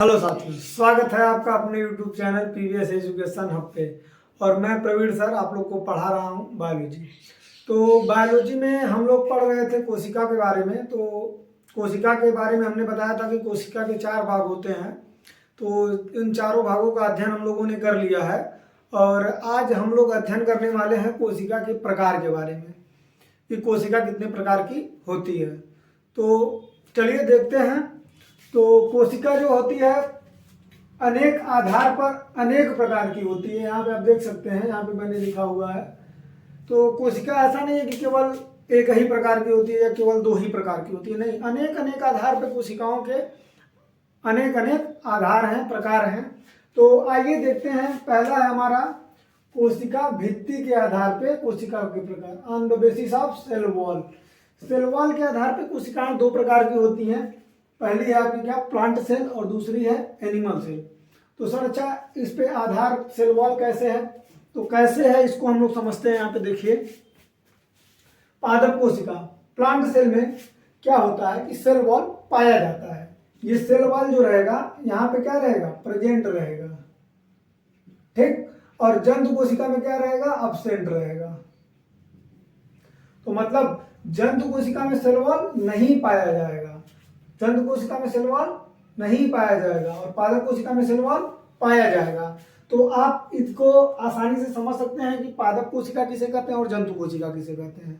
Hello साथियों, स्वागत है आपका अपने YouTube channel PVS education hub पे। और मैं प्रवीण सर आप लोग को पढ़ा रहा हूँ बायोलॉजी। तो बायोलॉजी में हम लोग पढ़ रहे थे कोशिका के बारे में। तो कोशिका के बारे में हमने बताया था कि कोशिका के 4 भाग होते हैं। तो इन चारों भागों का अध्ययन हम लोगों ने कर लिया है और आज हम लोग अध्ययन करने वाले हैं कोशिका के प्रकार के बारे में कि कोशिका कितने प्रकार की होती है। तो चलिए देखते हैं। तो कोशिका जो होती है अनेक आधार पर अनेक प्रकार की होती है। यहाँ पे आप देख सकते हैं, यहाँ पे मैंने लिखा हुआ है। तो कोशिका ऐसा नहीं है कि केवल एक ही प्रकार की होती है या केवल 2 ही प्रकार की होती है, नहीं, अनेक अनेक आधार पर कोशिकाओं के अनेक अनेक आधार हैं, प्रकार हैं। तो आइए देखते हैं। पहला है हमारा कोशिका भित्ति के आधार पे कोशिका के प्रकार, on the basis of cell wall. Cell wall के आधार पे कोशिकाएं 2 प्रकार की होती हैं। पहली है आपकी क्या, प्लांट सेल, और दूसरी है एनिमल सेल। तो सर अच्छा, इस पे आधार सेल वॉल कैसे है? तो कैसे है इसको हम लोग समझते हैं। यहाँ पे देखिए, पादप कोशिका प्लांट सेल में क्या होता है कि सेल वॉल पाया जाता है। ये सेल वॉल जो रहेगा यहाँ पे क्या रहेगा, प्रेजेंट रहेगा, ठीक। और जंतु कोशिका में क्या रहेगा, अब्सेंट रहेगा। तो मतलब जंतु कोशिका में सेल वॉल नहीं पाया जाएगा, जंतु कोशिका में सेल वॉल नहीं पाया जाएगा और पादप कोशिका में सेल वॉल पाया जाएगा। तो आप इसको आसानी से समझ सकते हैं कि पादप कोशिका किसे कहते हैं और जंतु कोशिका किसे कहते हैं,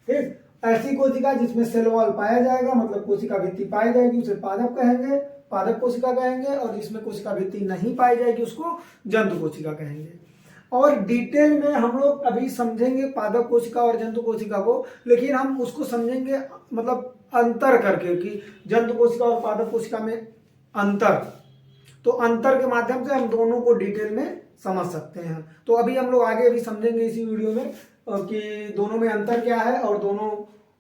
ठीक। ऐसी कोशिका जिसमें सेल वॉल पाया जाएगा, मतलब कोशिका भित्ति पाई जाएगी, उसे पादप कहेंगे, पादप कोशिका कहेंगे। और जिसमें कोशिका भित्ति नहीं पाई जाएगी उसको जंतु कोशिका कहेंगे। और डिटेल में हम लोग अभी समझेंगे पादप कोशिका और जंतु कोशिका को, लेकिन हम उसको समझेंगे मतलब अंतर करके कि जंतु कोशिका और पादप कोशिका में अंतर। तो अंतर के माध्यम से हम दोनों को डिटेल में समझ सकते हैं। तो अभी हम लोग आगे भी समझेंगे इसी वीडियो में कि दोनों में अंतर क्या है और दोनों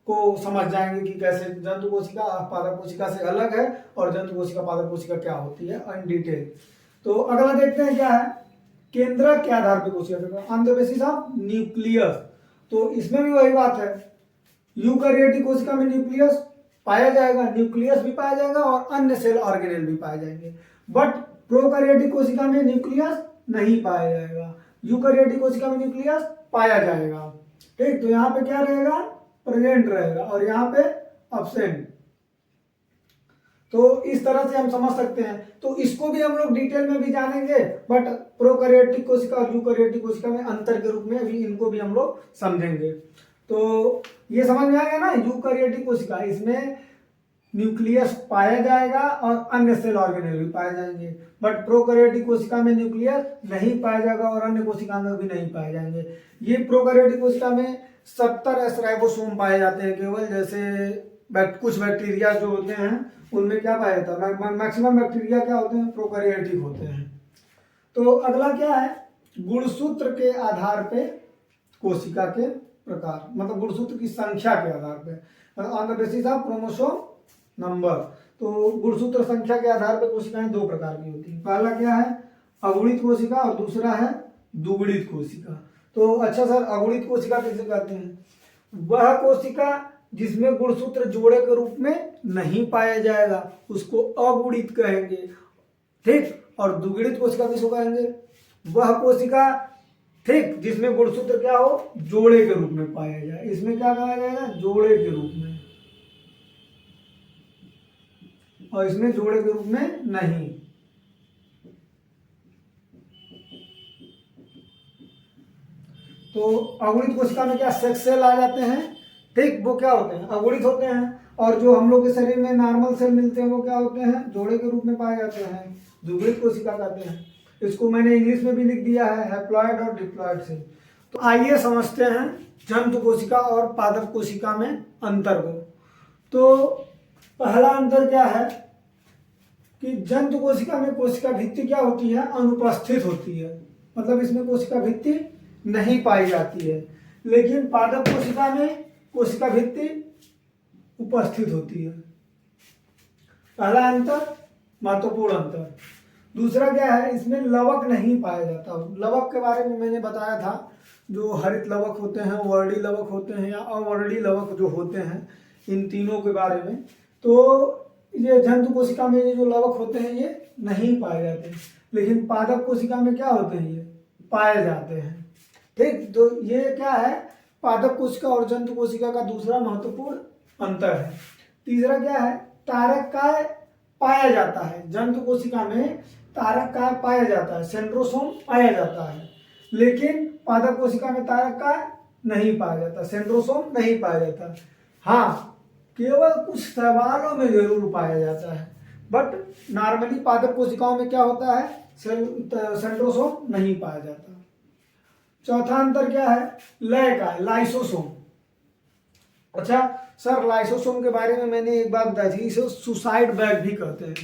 को समझ जाएंगे कि कैसे जंतु कोशिका पादप कोशिका से अलग है और जंतु कोशिका पादप कोशिका क्या होती है इन डिटेल। तो अगला देखते हैं क्या है, केंद्रक के आधार पर कोशिका, on the basis of nucleus. तो इसमें भी वही बात है, यूकैरियोटिक कोशिका में न्यूक्लियस पाया जाएगा, न्यूक्लियस भी पाया जाएगा और अन्य सेल ऑर्गेनेल भी पाए जाएंगे। बट प्रोकैरियोटिक कोशिका में न्यूक्लियस नहीं पाया जाएगा, यूकैरियोटिक कोशिका में न्यूक्लियस पाया जाएगा, ठीक। तो यहाँ पे क्या रहेगा, प्रेजेंट रहेगा और यहाँ पे अब्सेंट। तो इस तरह से हम समझ सकते हैं। तो इसको भी हम लोग डिटेल में भी जानेंगे, बट प्रोकैरियोटिक कोशिका और यूकैरियोटिक कोशिका में अंतर के रूप में भी इनको भी हम लोग समझेंगे। तो ये समझ में आएगा ना, यूकैरियोटिक कोशिका इसमें न्यूक्लियस पाया जाएगा और अन्य सेल ऑर्गेनेल भी पाए जाएंगे। बट प्रोकैरियोटिक कोशिका में न्यूक्लियस नहीं पाया जाएगा और अन्य कोशिका में भी नहीं पाए जाएंगे। ये प्रोकैरियोटिक कोशिका में 70 एस राइबोसोम पाए जाते हैं केवल। जैसे कुछ बैक्टीरिया जो होते हैं उनमें क्या पाया जाता है, मैक्सिमम बैक्टीरिया क्या होते हैं, प्रोकैरियोटिक होते हैं। तो अगला क्या है, गुणसूत्र के आधार पे कोशिका के प्रकार, मतलब गुणसूत्र की संख्या के आधार पे, on the basis of chromosome number. तो गुणसूत्र संख्या के आधार पर कोशिकाएं 2 प्रकार की होती हैं। पहला क्या है, अगुणित कोशिका और दूसरा है द्विगुणित कोशिका। तो अच्छा सर, अगुणित कोशिका किसे कहते हैं? वह कोशिका जिसमें गुणसूत्र जोड़े के रूप में नहीं पाया जाएगा उसको अगुणित कहेंगे, ठीक। और द्विगुणित कोशिका किसको कहेंगे? वह कोशिका, ठीक, जिसमें गुणसूत्र क्या हो, जोड़े के रूप में पाया जाए। इसमें क्या कहा जाएगा, जोड़े के रूप में, और इसमें जोड़े के रूप में नहीं। तो अगुणित कोशिका में क्या, सेक्स सेल आ जाते हैं, ठीक, वो क्या होते हैं, अगुणित होते हैं। और जो हम लोग के शरीर में नॉर्मल सेल मिलते हैं वो क्या होते हैं, जोड़े के रूप में पाए जाते हैं, द्विगुणित कोशिका कहते हैं। इसको मैंने इंग्लिश में भी लिख दिया है, हैप्लॉइड और डिप्लॉइड सेल। तो आइए समझते हैं जंतु कोशिका और पादप कोशिका में अंतर को। तो पहला अंतर क्या है कि जंतु कोशिका में कोशिका भित्ति क्या होती है, अनुपस्थित होती है, मतलब इसमें कोशिका भित्ति नहीं पाई जाती है। लेकिन पादप कोशिका में कोशिका भित्ति उपस्थित होती है। पहला अंतर, महत्वपूर्ण अंतर। दूसरा क्या है, इसमें लवक नहीं पाया जाता। लवक के बारे में मैंने बताया था, जो हरित लवक होते हैं, वर्णी लवक होते हैं या अवर्णी लवक जो होते हैं, इन तीनों के बारे में। तो ये जंतु कोशिका में ये जो लवक होते हैं ये नहीं पाए जाते, लेकिन पादप कोशिका में क्या होते हैं, ये पाए जाते हैं। ठीक, तो ये क्या है, पादप कोशिका और जंतु कोशिका का दूसरा महत्वपूर्ण अंतर है। तीसरा क्या है, तारक काय पाया जाता है। जंतु कोशिका में तारक काय पाया जाता है, सेंट्रोसोम पाया जाता है, लेकिन पादप कोशिका में तारक काय नहीं पाया जाता, सेंट्रोसोम नहीं पाया जाता। हाँ, केवल कुछ सवालों में जरूर पाया जाता है, बट नॉर्मली पादप कोशिकाओं में क्या होता है, सेंट्रोसोम नहीं पाया जाता। चौथा अंतर क्या है, लय का, लाइसोसोम। अच्छा सर, लाइसोसोम के बारे में मैंने एक बात बताई थी, इसे सुसाइड बैग भी कहते हैं,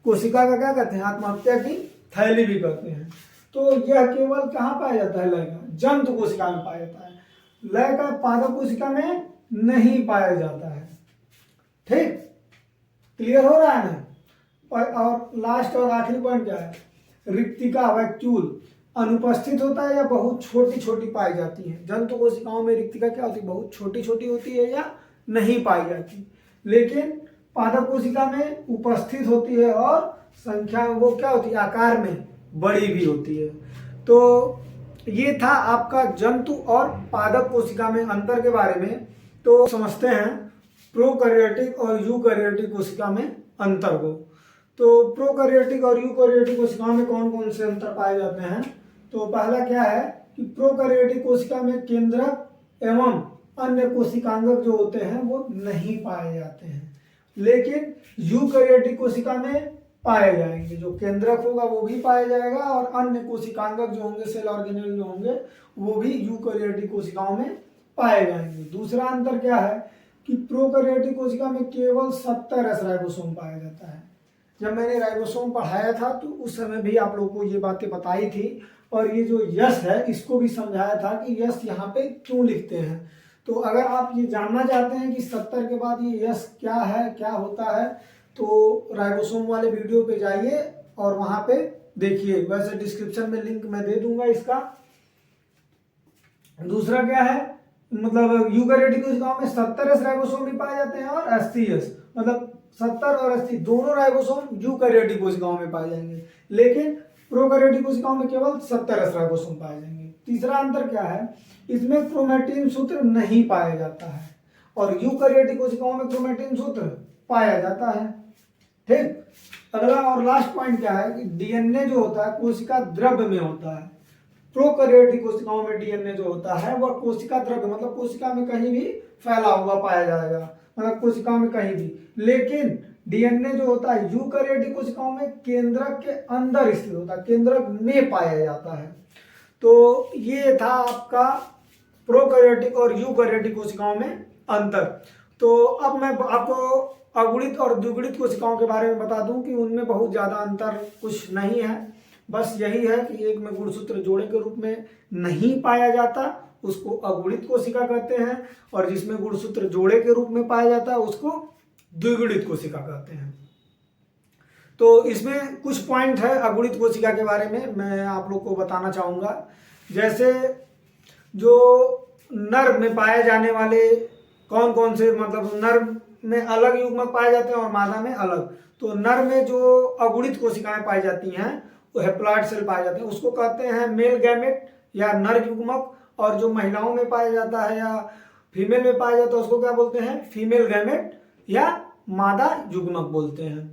कोशिका का क्या कहते हैं, आत्महत्या की थैली भी कहते हैं। तो यह केवल कहाँ पाया जाता है, लय का जंतु कोशिका में पाया जाता है, लय का पादप कोशिका में नहीं पाया जाता है। ठीक, क्लियर हो रहा है ना। और लास्ट और आखिरी पॉइंट क्या है, रिक्तिका वैक्यूल अनुपस्थित होता है या बहुत छोटी छोटी पाई जाती है। जंतु कोशिकाओं में रिक्तिका क्या होती है, बहुत छोटी छोटी होती है या नहीं पाई जाती, लेकिन पादप कोशिका में उपस्थित होती है और संख्या में वो क्या होती है, आकार में बड़ी भी होती है। तो ये था आपका जंतु और पादप कोशिका में अंतर के बारे में। तो समझते हैं प्रोकैरियोटिक और यूकैरियोटिक कोशिका में अंतर को। तो प्रोकैरियोटिक और यूकैरियोटिक कोशिकाओं में कौन कौन से अंतर पाए जाते हैं। तो पहला क्या है कि प्रोकैरियोटिक कोशिका में केंद्रक एवं अन्य कोशिकांगक जो होते हैं वो नहीं पाए जाते हैं, लेकिन यूकैरियोटिक कोशिका में पाए जाएंगे। जो केंद्रक होगा वो भी पाया जाएगा और अन्य कोशिकांगक जो होंगे, सेल ऑर्गेनेल जो होंगे, वो भी यूकैरियोटिक कोशिकाओं में पाए जाएंगे। दूसरा अंतर क्या है कि प्रोकैरियोटिक कोशिका में केवल 70 एस राइबोसोम पाया जाता है। जब मैंने राइबोसोम पढ़ाया था तो उस समय भी आप लोगों को ये बातें बताई थी, और ये जो यस है इसको भी समझाया था कि यस यहाँ पे क्यों लिखते हैं। तो अगर आप ये जानना चाहते हैं कि 70 के बाद ये यस क्या है, क्या होता है, तो राइबोसोम वाले वीडियो पे जाइए और वहां पे देखिए, वैसे डिस्क्रिप्शन में लिंक मैं दे दूंगा इसका। दूसरा क्या है, मतलब यूकैरियोटिक कोशिकाओं में 70 एस राइबोसोम भी पाए जाते हैं और 80 एस, मतलब 70 और 80 दोनों राइबोसोम यूकैरियोटिक कोशिकाओं में पाए जाएंगे, लेकिन प्रोकैरियोटिक कोशिकाओं में केवल 70 एस राइबोसोम पाए जाएंगे। तीसरा अंतर क्या है, इसमें क्रोमैटिन सूत्र नहीं पाया जाता है और यूकैरियोटिक कोशिकाओं में क्रोमैटिन सूत्र पाया जाता है। ठीक, अगला और लास्ट पॉइंट क्या है कि डीएनए जो होता है कोशिका द्रव्य में होता है। प्रोकैरियोटिक कोशिकाओं में डीएनए जो होता है वह कोशिका द्रव्य, मतलब कोशिका में कहीं भी फैला हुआ पाया जाएगा, मतलब कोशिका में कहीं भी। लेकिन डीएनए जो होता है यूकैरियोटिक कोशिकाओं में केंद्रक के अंदर स्थित होता है, केंद्रक में पाया जाता है। तो ये था आपका प्रोकैरियोटिक और यूकैरियोटिक कोशिकाओं में अंतर। तो अब मैं आपको अगुणित और द्विगुणित कोशिकाओं के बारे में बता दूं कि उनमें बहुत ज़्यादा अंतर कुछ नहीं है, बस यही है कि एक में गुणसूत्र जोड़े के रूप में नहीं पाया जाता उसको अगुणित कोशिका कहते हैं, और जिसमें गुणसूत्र जोड़े के रूप में पाया जाता है उसको द्विगुणित कोशिका कहते हैं। तो इसमें कुछ पॉइंट है अगुणित कोशिका के बारे में मैं आप लोग को बताना चाहूँगा। जैसे जो नर में पाए जाने वाले कौन कौन से, मतलब नर में अलग युग्मक पाए जाते हैं और मादा में अलग। तो नर में जो अगुणित कोशिकाएं पाई जाती हैं वो हैप्लॉइड सेल पाए जाते हैं, उसको कहते हैं मेल गैमेट या नर युग्मक, और जो महिलाओं में पाया जाता है या फीमेल में पाया जाता है उसको क्या बोलते हैं, फीमेल गैमेट या मादा युग्मक बोलते हैं।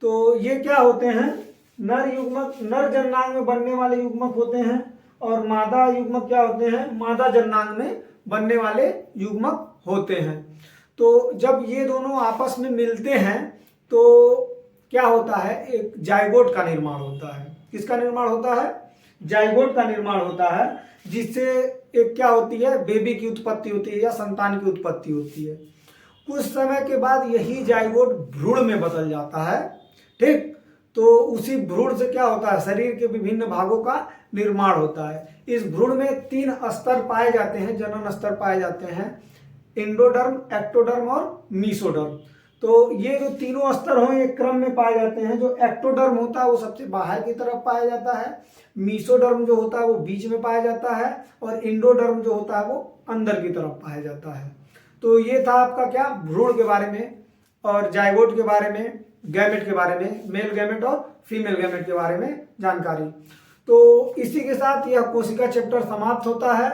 तो ये क्या होते हैं, नर युग्मक नर जननांग में बनने वाले युग्मक होते हैं, और मादा युग्मक क्या होते हैं, मादा जननांग में बनने वाले युग्मक होते हैं। तो जब ये दोनों आपस में मिलते हैं तो क्या होता है, एक जाइगोट का निर्माण होता है। किसका निर्माण होता है, जाइगोट का निर्माण होता है, जिससे एक क्या होती है, बेबी की उत्पत्ति होती है या संतान की उत्पत्ति होती है। कुछ समय के बाद यही जाइगोट भ्रूण में बदल जाता है। ठीक, तो उसी भ्रूण से क्या होता है, शरीर के विभिन्न भागों का निर्माण होता है। इस भ्रूण में 3 स्तर पाए जाते हैं, जनन स्तर पाए जाते हैं, एंडोडर्म, एक्टोडर्म और मीसोडर्म। तो ये जो तीनों स्तर हो ये क्रम में पाए जाते हैं। जो एक्टोडर्म होता है वो सबसे बाहर की तरफ पाया जाता है, मीसोडर्म जो होता है वो बीच में पाया जाता है, और एंडोडर्म जो होता है वो अंदर की तरफ पाया जाता है। तो ये था आपका क्या, भ्रूण के बारे में और जाइगोट के बारे में। गैमेट के बारे में, मेल गैमेट और फीमेल गैमेट के बारे में जानकारी। तो इसी के साथ यह कोशिका चैप्टर समाप्त होता है।